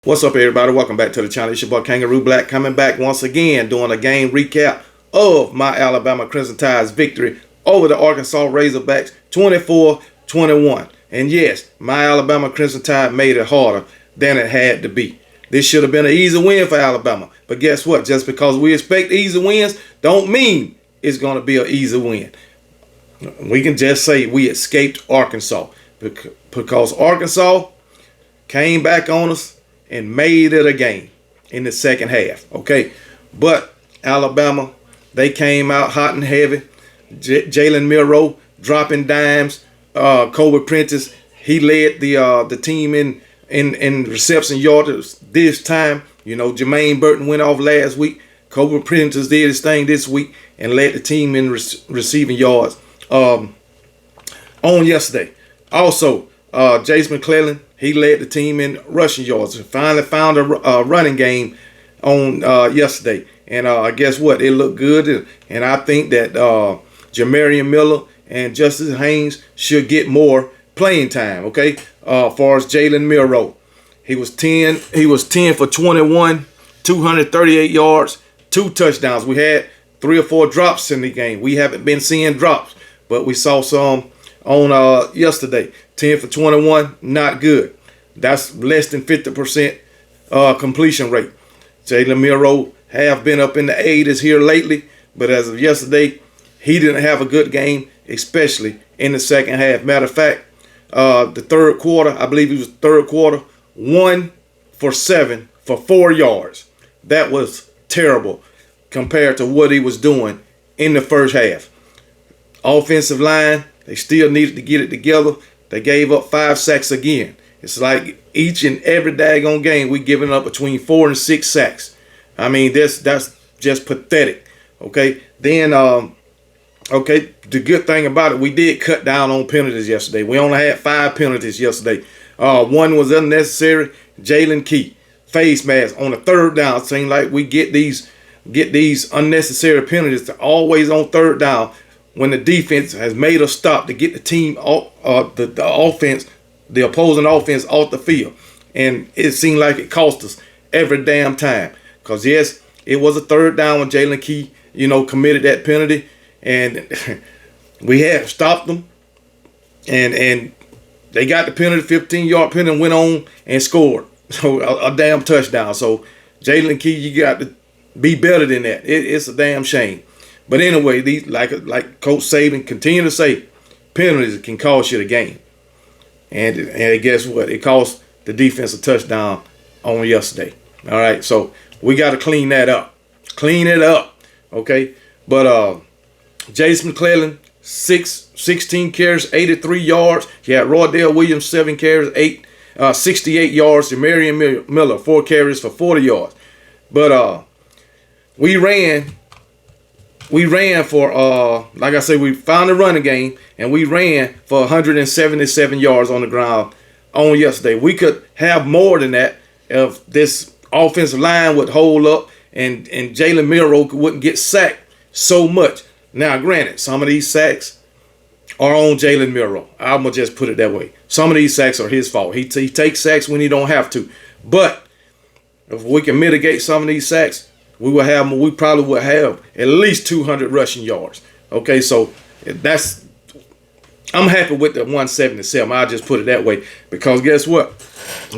What's up, everybody? Welcome back to the channel. It's your boy Kangaroo Black coming back once again doing a game recap of my Alabama Crimson Tide's victory over the Arkansas Razorbacks 24-21. And yes, my Alabama Crimson Tide made it harder than it had to be. This should have been an easy win for Alabama. But guess what? Just because we expect easy wins don't mean it's going to be an easy win. We can just say we escaped Arkansas because Arkansas came back on us and made it a game in the second half, okay? But Alabama, they came out hot and heavy. Jalen Milroe dropping dimes. Kobe Prentice, he led the team in reception yards this time. You know, Jermaine Burton went off last week. Kobe Prentice did his thing this week and led the team in receiving yards on yesterday. Also, Jace McClellan, he led the team in rushing yards and finally found a running game on yesterday. And guess what? It looked good. And I think that Jamarian Miller and Justice Haynes should get more playing time, okay? As far as Jalen Milroe, he was 10 for 21, 238 yards, 2 touchdowns. We had 3 or 4 drops in the game. We haven't been seeing drops, but we saw some on yesterday. 10 for 21, not good. That's less than 50% completion rate. Jalen Milroe have been up in the 80s here lately, but as of yesterday, he didn't have a good game, especially in the second half. Matter of fact, the third quarter, I believe it was third quarter, 1 for 7 for 4 yards. That was terrible compared to what he was doing in the first half. Offensive line, they still needed to get it together. They gave up 5 sacks again. It's like each and every daggone game we giving up between 4 and 6 sacks. I mean, that's just pathetic. Okay. Then okay, the good thing about it, we did cut down on penalties yesterday. We only had 5 penalties yesterday. One was unnecessary. Jalen Key, face mask on the third down. It seems like we get these unnecessary penalties always on third down when the defense has made a stop to get the team the opposing offense off the field. And it seemed like it cost us every damn time. Because, yes, it was a third down when Jalen Key, committed that penalty. And we had stopped them. And they got the penalty, 15-yard penalty, and went on and scored. So a damn touchdown. So, Jalen Key, you got to be better than that. It's a damn shame. But anyway, these like Coach Saban continue to say, penalties can cost you the game. And guess what? It cost the defense a touchdown on yesterday. All right, so we got to clean that up. Clean it up, okay? But Jace McClellan, 16 carries, 83 yards. You had Roydell Williams, 7 carries, 68 yards. And Marion Miller, 4 carries for 40 yards. But we ran for, like I said, we found a running game, and we ran for 177 yards on the ground on yesterday. We could have more than that if this offensive line would hold up and Jalen Milroe wouldn't get sacked so much. Now, granted, some of these sacks are on Jalen Milroe. I'm going to just put it that way. Some of these sacks are his fault. He takes sacks when he don't have to. But if we can mitigate some of these sacks, we probably would have at least 200 rushing yards. Okay, so I'm happy with the 177. I'll just put it that way because guess what?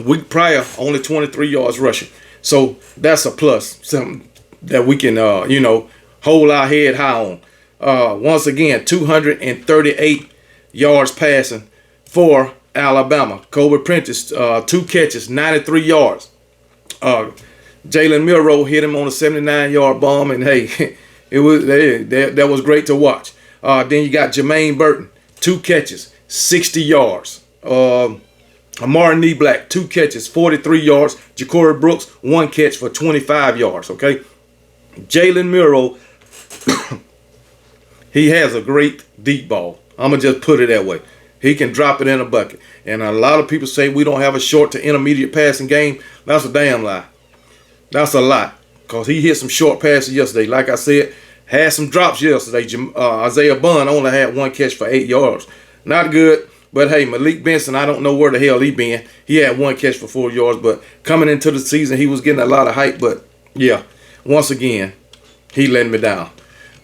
Week prior, only 23 yards rushing. So that's a plus, something that we can, hold our head high on. Once again, 238 yards passing for Alabama. Kobe Prentice, 2 catches, 93 yards. Jalen Milroe hit him on a 79-yard bomb, and hey, that was great to watch. Then you got Jermaine Burton, 2 catches, 60 yards. Amari Knee Black, 2 catches, 43 yards. Ja'Cory Brooks, 1 catch for 25 yards. Okay, Jalen Milroe, he has a great deep ball. I'm gonna just put it that way. He can drop it in a bucket. And a lot of people say we don't have a short to intermediate passing game. That's a damn lie. That's a lie, because he hit some short passes yesterday. Like I said, had some drops yesterday. Isaiah Bunn only had 1 catch for 8 yards. Not good. But hey, Malik Benson, I don't know where the hell he been. He had 1 catch for 4 yards, but coming into the season, he was getting a lot of hype. But yeah, once again, he letting me down.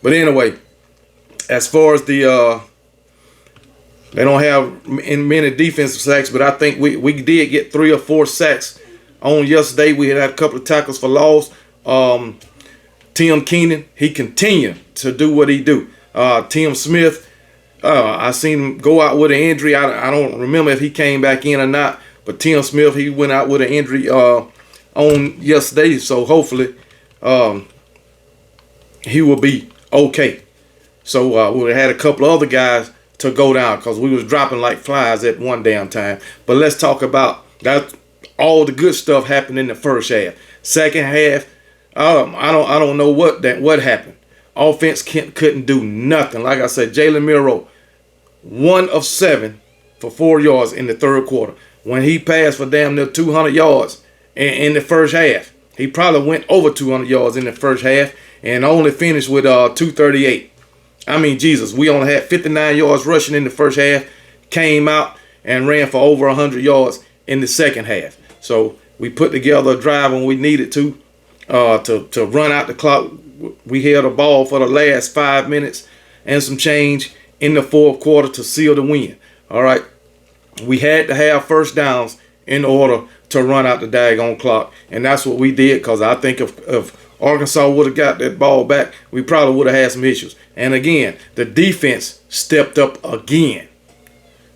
But anyway, as far as the they don't have many defensive sacks, but I think we did get 3 or 4 sacks on yesterday. We had a couple of tackles for loss. Tim Keenan, he continued to do what he do. Tim Smith, I seen him go out with an injury. I don't remember if he came back in or not, but Tim Smith, he went out with an injury on yesterday, so hopefully he will be okay. So we had a couple of other guys to go down because we was dropping like flies at one damn time. But let's talk about that. All the good stuff happened in the first half. Second half, I don't know what happened. Offense couldn't do nothing. Like I said, Jalen Miro, 1 of 7 for 4 yards in the third quarter. When he passed for damn near 200 yards in the first half, he probably went over 200 yards in the first half and only finished with 238. I mean, Jesus, we only had 59 yards rushing in the first half, came out and ran for over 100 yards in the second half. So we put together a drive when we needed to run out the clock. We held the ball for the last 5 minutes and some change in the fourth quarter to seal the win. All right. We had to have first downs in order to run out the daggone clock. And that's what we did, because I think if Arkansas would have got that ball back, we probably would have had some issues. And again, the defense stepped up again.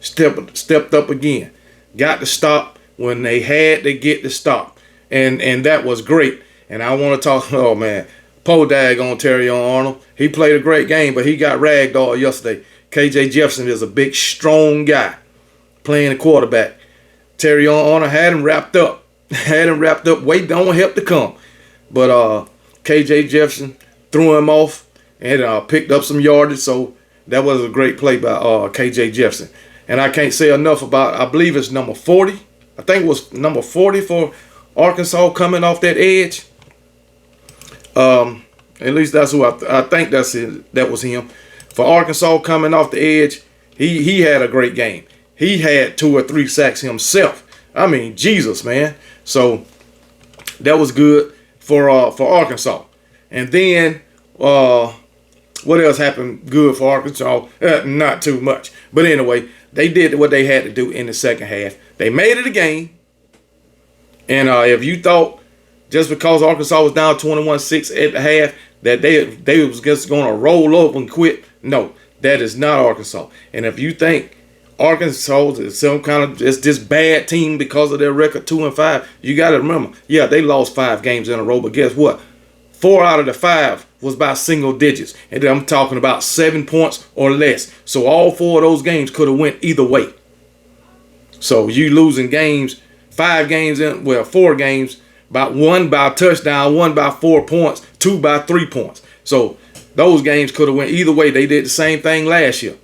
Stepped up again. Got to stop when they had to get the stop. And that was great. And I want to talk, oh man, poor daggone Terrion Arnold. He played a great game, but he got ragdolled yesterday. KJ Jefferson is a big, strong guy playing the quarterback. Terrion Arnold had him wrapped up. Wait, don't help to come. But KJ Jefferson threw him off and picked up some yardage. So that was a great play by KJ Jefferson. And I can't say enough about, I believe it's number 40. I think it was number 40 for Arkansas coming off that edge. At least that's who I think that was him. For Arkansas coming off the edge, he had a great game. He had 2 or 3 sacks himself. I mean, Jesus, man. So that was good for Arkansas. And then what else happened good for Arkansas? Not too much. But anyway, they did what they had to do in the second half. They made it a game. And if you thought just because Arkansas was down 21-6 at the half that they was just going to roll up and quit, no, that is not Arkansas. And if you think Arkansas is some kind of this bad team because of their record 2-5, you got to remember, yeah, they lost 5 games in a row, but guess what? 4 out of the 5 was by single digits, and then I'm talking about 7 points or less. So all 4 of those games could have went either way. So you losing games, 4 games, about 1 by a touchdown, 1 by 4 points, 2 by 3 points. So those games could have went either way. They did the same thing last year.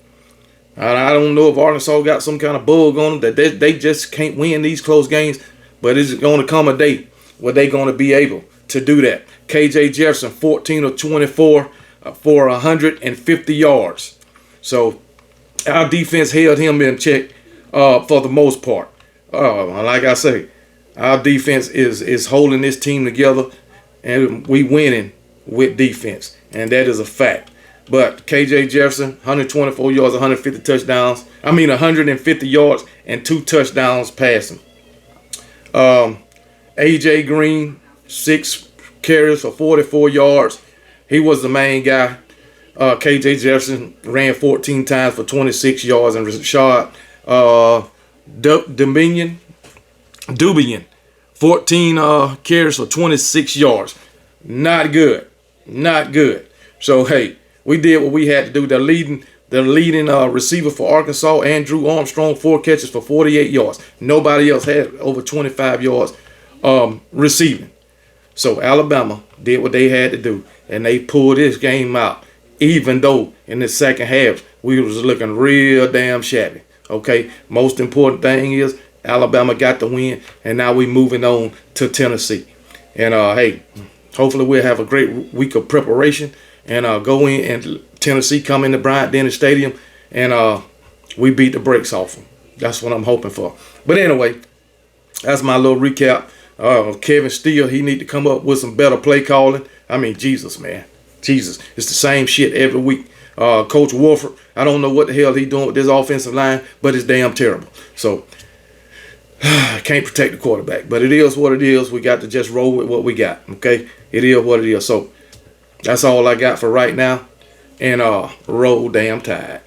I don't know if Arkansas got some kind of bug on them that they just can't win these close games, but it's going to come a day where they're going to be able to do that. KJ Jefferson, 14 of 24 for 150 yards. So our defense held him in check for the most part. Like I say, our defense is holding this team together, and we winning with defense, and that is a fact. But KJ Jefferson, 124 yards, 150 touchdowns. 150 yards and 2 touchdowns passing. AJ Green, 6 carries for 44 yards. He was the main guy. KJ Jefferson ran 14 times for 26 yards, and Rashad Dubian, 14 carries for 26 yards. Not good. Not good. So, hey, we did what we had to do. The leading receiver for Arkansas, Andrew Armstrong, 4 catches for 48 yards. Nobody else had over 25 yards receiving. So Alabama did what they had to do, and they pulled this game out, even though in the second half we was looking real damn shabby. Okay, most important thing is Alabama got the win, and now we moving on to Tennessee. And hey, hopefully we'll have a great week of preparation and go in, and Tennessee come into Bryant-Denny Stadium, and we beat the brakes off them. That's what I'm hoping for. But anyway, that's my little recap. Kevin Steele, he need to come up with some better play calling. I mean, Jesus, man. Jesus. It's the same shit every week. Coach Wolford, I don't know what the hell he doing with this offensive line, but it's damn terrible. So, can't protect the quarterback. But it is what it is. We got to just roll with what we got, okay? It is what it is. So, that's all I got for right now. And roll damn tide.